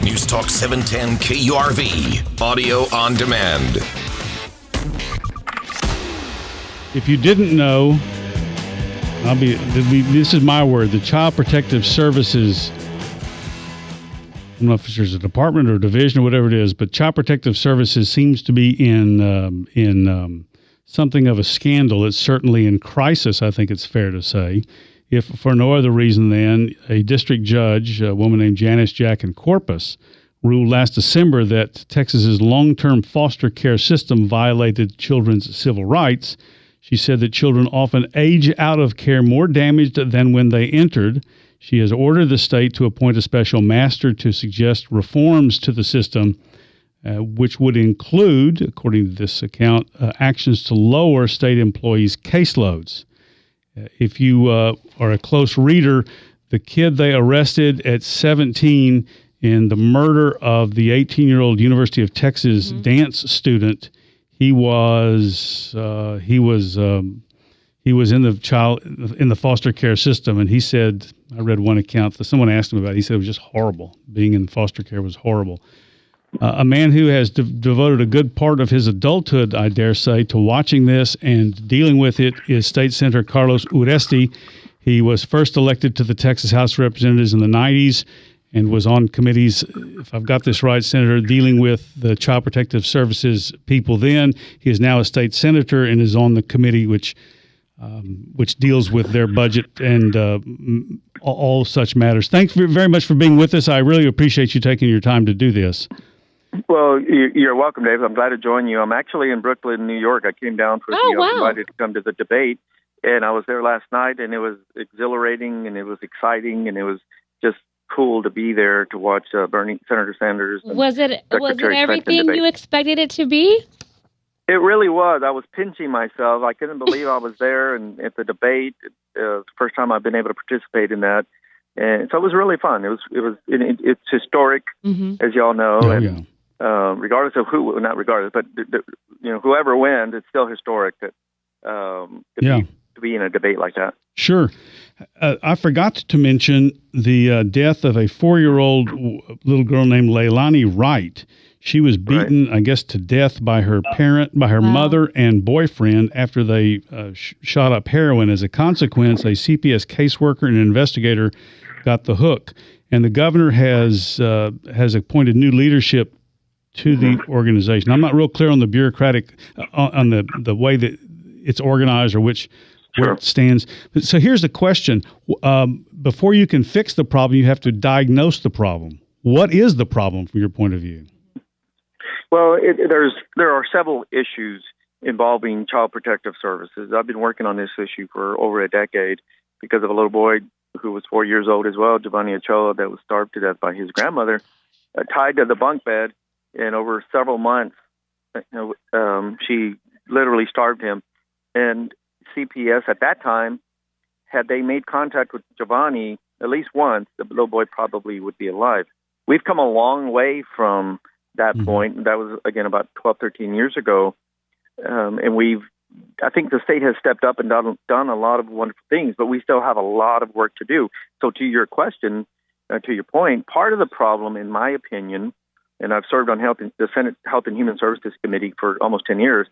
NewsTalk 710 KURV, audio on demand. If you didn't know, this is my word, the Child Protective Services, I don't know if there's a department or division or whatever it is, but Child Protective Services seems to be in something of a scandal. It's certainly in crisis, I think it's fair to say. If for no other reason than a district judge, a woman named Janice Jack in Corpus, ruled last December that Texas's long-term foster care system violated children's civil rights. She said that children often age out of care more damaged than when they entered. She has ordered the state to appoint a special master to suggest reforms to the system, which would include, according to this account, actions to lower state employees' caseloads. If you are a close reader, the kid they arrested at 17 in the murder of the 18-year-old University of Texas dance student, he was in the foster care system, and he said, I read one account that someone asked him about it. He said it was just horrible. Being in foster care was horrible. A man who has devoted a good part of his adulthood, I dare say, to watching this and dealing with it is State Senator Carlos Uresti. He was first elected to the Texas House of Representatives in the 90s and was on committees, if I've got this right, Senator, dealing with the Child Protective Services people then. He is now a state senator and is on the committee which deals with their budget and all such matters. Thanks very much for being with us. I really appreciate you taking your time to do this. Well, you're welcome, Dave. I'm glad to join you. I'm actually in Brooklyn, New York. I came down for invited to come to the debate, and I was there last night, and it was exhilarating, and it was exciting, and it was just cool to be there to watch Senator Sanders. Was it everything you expected it to be? It really was. I was pinching myself. I couldn't believe I was there and at the debate. It's the first time I've been able to participate in that, and so it was really fun. It's historic, as you all know, regardless of whoever wins, it's still historic to be in a debate like that. Sure. I forgot to mention the death of a 4-year-old little girl named Leilani Wright. She was beaten, I guess, to death by her mother and boyfriend after they shot up heroin. As a consequence, a CPS caseworker and an investigator got the hook. And the governor has appointed new leadership to the organization. I'm not real clear on the bureaucratic, on the way that it's organized or where it stands. So here's the question. Before you can fix the problem, you have to diagnose the problem. What is the problem from your point of view? Well, there are several issues involving Child Protective Services. I've been working on this issue for over a decade because of a little boy who was 4 years old as well, Giovanni Ochoa, that was starved to death by his grandmother, tied to the bunk bed, and over several months, she literally starved him. And CPS at that time, had they made contact with Giovanni at least once, the little boy probably would be alive. We've come a long way from that point. That was, again, about 12, 13 years ago. And I think the state has stepped up and done a lot of wonderful things, but we still have a lot of work to do. So to your question, to your point, part of the problem, in my opinion, and I've served on the Senate Health and Human Services Committee for almost 10 years,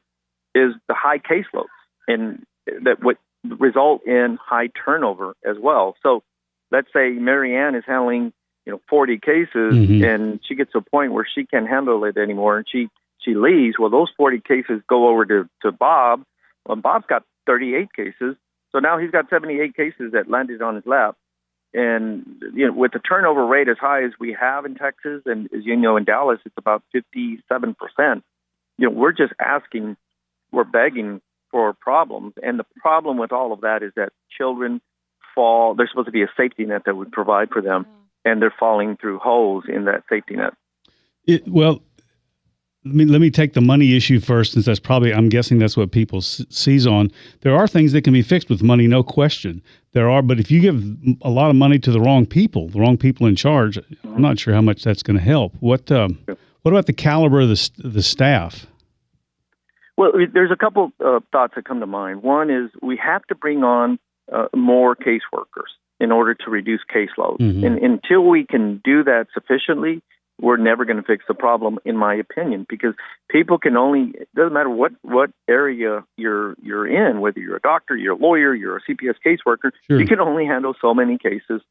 is the high caseloads, and that would result in high turnover as well. So let's say Mary Ann is handling 40 cases, and she gets to a point where she can't handle it anymore, and she leaves. Well, those 40 cases go over to Bob. Well, Bob's got 38 cases, so now he's got 78 cases that landed on his lap. And with the turnover rate as high as we have in Texas, and as you know, in Dallas, it's about 57%. We're begging for problems. And the problem with all of that is that children fall. There's supposed to be a safety net that would provide for them, and they're falling through holes in that safety net. Let me take the money issue first, since that's I'm guessing that's what people seize on. There are things that can be fixed with money, no question. But if you give a lot of money to the wrong people in charge, I'm not sure how much that's going to help. What about the caliber of the staff? Well, there's a couple of thoughts that come to mind. One is we have to bring on more caseworkers in order to reduce caseload. And until we can do that sufficiently, we're never going to fix the problem, in my opinion, because people can only, it doesn't matter what area you're in, whether you're a doctor, you're a lawyer, you're a CPS caseworker, Sure. you can only handle so many cases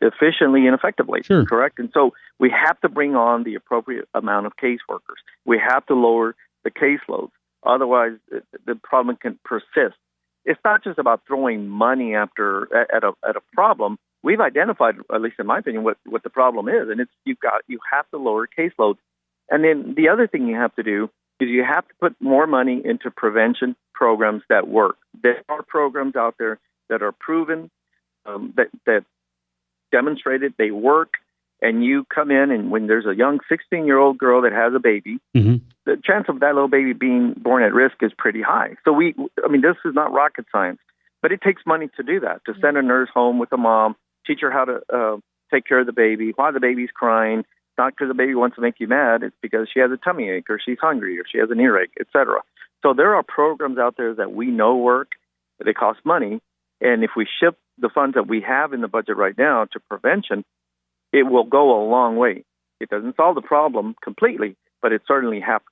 efficiently and effectively, Sure. correct? And so we have to bring on the appropriate amount of caseworkers. We have to lower the caseloads. Otherwise, the problem can persist. It's not just about throwing money at a problem. We've identified, at least in my opinion, what the problem is, and it's you have to lower caseloads. And then the other thing you have to do is you have to put more money into prevention programs that work. There are programs out there that are proven, that demonstrated they work, and you come in, and when there's a young 16-year-old girl that has a baby, Mm-hmm. the chance of that little baby being born at risk is pretty high. So this is not rocket science, but it takes money to do that, to send a nurse home with a mom, teach her how to take care of the baby, why the baby's crying. It's not because the baby wants to make you mad. It's because she has a tummy ache, or she's hungry, or she has an earache, etc. So there are programs out there that we know work. They cost money. And if we shift the funds that we have in the budget right now to prevention, it will go a long way. It doesn't solve the problem completely, but it certainly helps.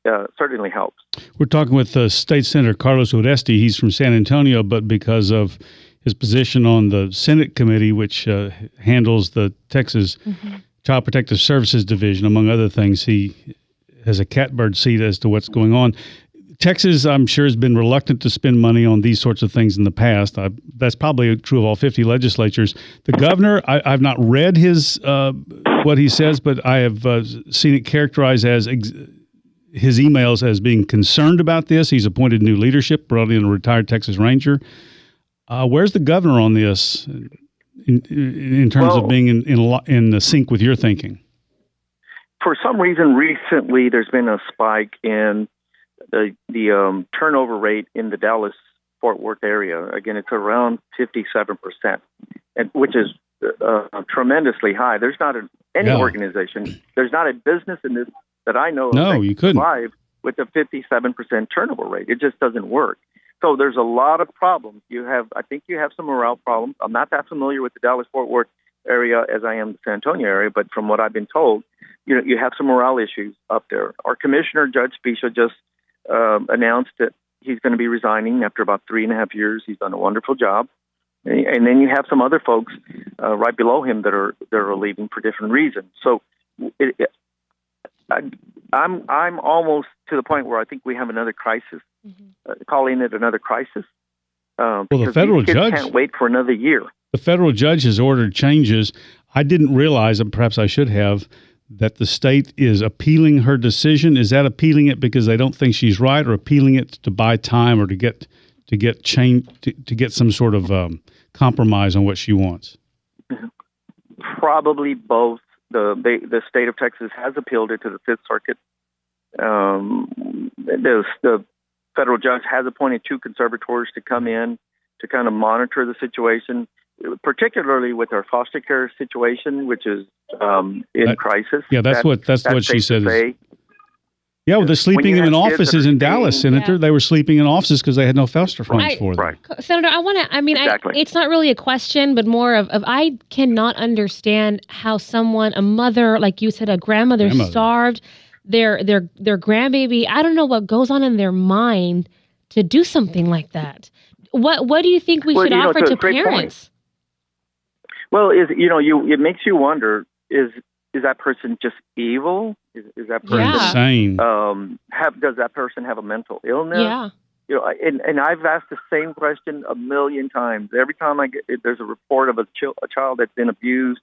We're talking with State Senator Carlos Uresti. He's from San Antonio, but because of his position on the Senate committee, which handles the Texas Child Protective Services Division, among other things, he has a catbird seat as to what's going on. Texas, I'm sure, has been reluctant to spend money on these sorts of things in the past. That's probably true of all 50 legislatures. The governor, I've not read his what he says, but I have seen it characterized as his emails as being concerned about this. He's appointed new leadership, brought in a retired Texas Ranger. Where's the governor on this in terms of being in sync with your thinking? For some reason, recently there's been a spike in the turnover rate in the Dallas-Fort Worth area. Again, it's around 57%, which is tremendously high. There's not any organization, there's not a business in this that I know of that you can couldn't survive with a 57% turnover rate. It just doesn't work. So there's a lot of problems. I think you have some morale problems. I'm not that familiar with the Dallas-Fort Worth area as I am the San Antonio area, but from what I've been told, you have some morale issues up there. Our commissioner, Judge Spicia, just announced that he's going to be resigning after about 3.5 years. He's done a wonderful job. And then you have some other folks right below him that are leaving for different reasons. So I'm almost to the point where I think we have another crisis, calling it another crisis. Well, the federal judge can't wait for another year. The federal judge has ordered changes. I didn't realize, and perhaps I should have, that the state is appealing her decision. Is that appealing it because they don't think she's right, or appealing it to buy time, or to get some sort of compromise on what she wants? Probably both. The state of Texas has appealed it to the Fifth Circuit. The federal judge has appointed 2 conservators to come in to kind of monitor the situation, particularly with our foster care situation, which is in crisis. Yeah, that's what she said. Yeah, well, they're sleeping in offices in Dallas, Senator. Yeah. They were sleeping in offices because they had no foster homes for them. Right. Senator, exactly. It's not really a question, but more of I cannot understand how a mother, like you said, a grandmother starved, their grandbaby. I don't know what goes on in their mind to do something like that. What do you think we should offer to parents? Well, it makes you wonder, is that person just evil? Is that person insane? Does that person have a mental illness? Yeah. And I've asked the same question a million times. Every time there's a report of a child that's been abused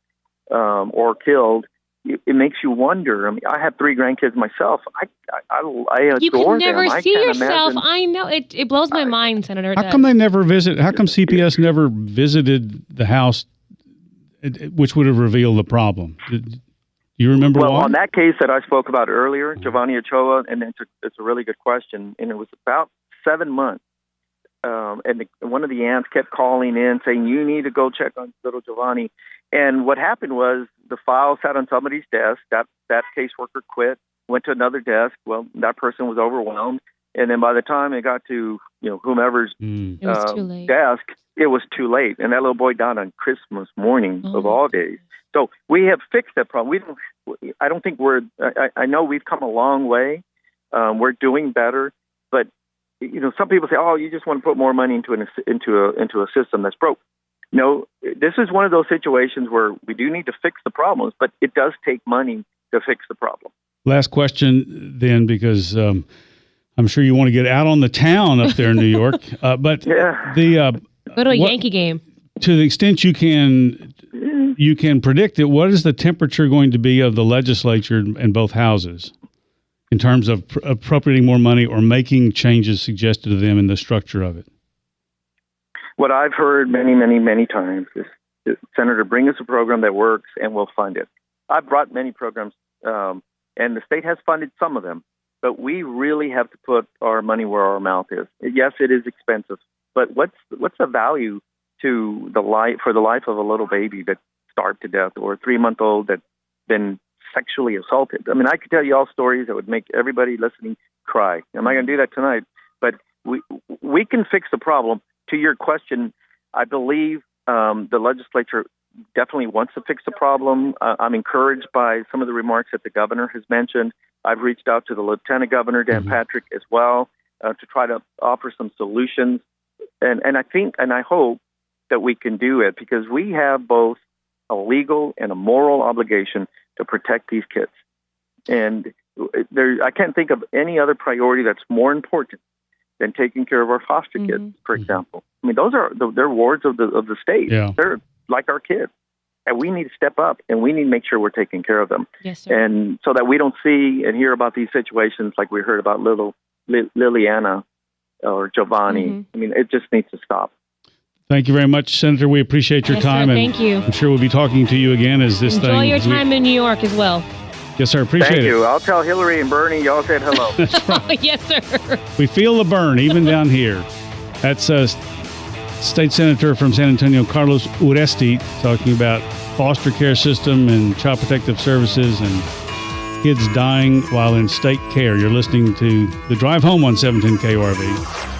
or killed, it makes you wonder. I mean, I have 3 grandkids myself. I adore them. You can never see yourself. Imagine. I know it blows my mind, Senator. How come they never visit? How come CPS never visited the house, which would have revealed the problem? You remember why? Well, on that case that I spoke about earlier, Giovanni Ochoa, and it's a really good question, and it was about 7 months. And one of the aunts kept calling in saying, you need to go check on little Giovanni. And what happened was the file sat on somebody's desk. That caseworker quit, went to another desk. Well, that person was overwhelmed. And then by the time it got to whomever's desk, it was too late. And that little boy died on Christmas morning of all days. So we have fixed that problem. I don't think I know we've come a long way. We're doing better, but some people say, "Oh, you just want to put more money into a system that's broke." No, this is one of those situations where we do need to fix the problems, but it does take money to fix the problem. Last question, then, because I'm sure you want to get out on the town up there in New York, but go to a Yankee game. To the extent you can predict it, what is the temperature going to be of the legislature in both houses in terms of appropriating more money or making changes suggested to them in the structure of it? What I've heard many, many, many times is, Senator, bring us a program that works and we'll fund it. I've brought many programs, and the state has funded some of them, but we really have to put our money where our mouth is. Yes, it is expensive, but what's the value to the life of a little baby that starved to death, or a 3-month-old that's been sexually assaulted? I mean, I could tell you all stories that would make everybody listening cry. I'm not going to do that tonight, but we can fix the problem. To your question, I believe the legislature definitely wants to fix the problem. I'm encouraged by some of the remarks that the governor has mentioned. I've reached out to the Lieutenant Governor, Dan Patrick, as well, to try to offer some solutions. And I think and I hope that we can do it, because we have both a legal and a moral obligation to protect these kids. And I can't think of any other priority that's more important than taking care of our foster kids, for example. I mean, they're wards of the state. Yeah. They're like our kids. And we need to step up, and we need to make sure we're taking care of them. Yes, sir. And so that we don't see and hear about these situations like we heard about little Liliana or Giovanni. I mean, it just needs to stop. Thank you very much, Senator. We appreciate your time. Sir, thank you. I'm sure we'll be talking to you again as this Enjoy your time in New York as well. Yes, sir. Appreciate it. Thank you. I'll tell Hillary and Bernie y'all said hello. That's right. Yes, sir. We feel the burn even down here. That's State Senator from San Antonio, Carlos Uresti, talking about foster care system and child protective services and kids dying while in state care. You're listening to The Drive Home on 710 KURV.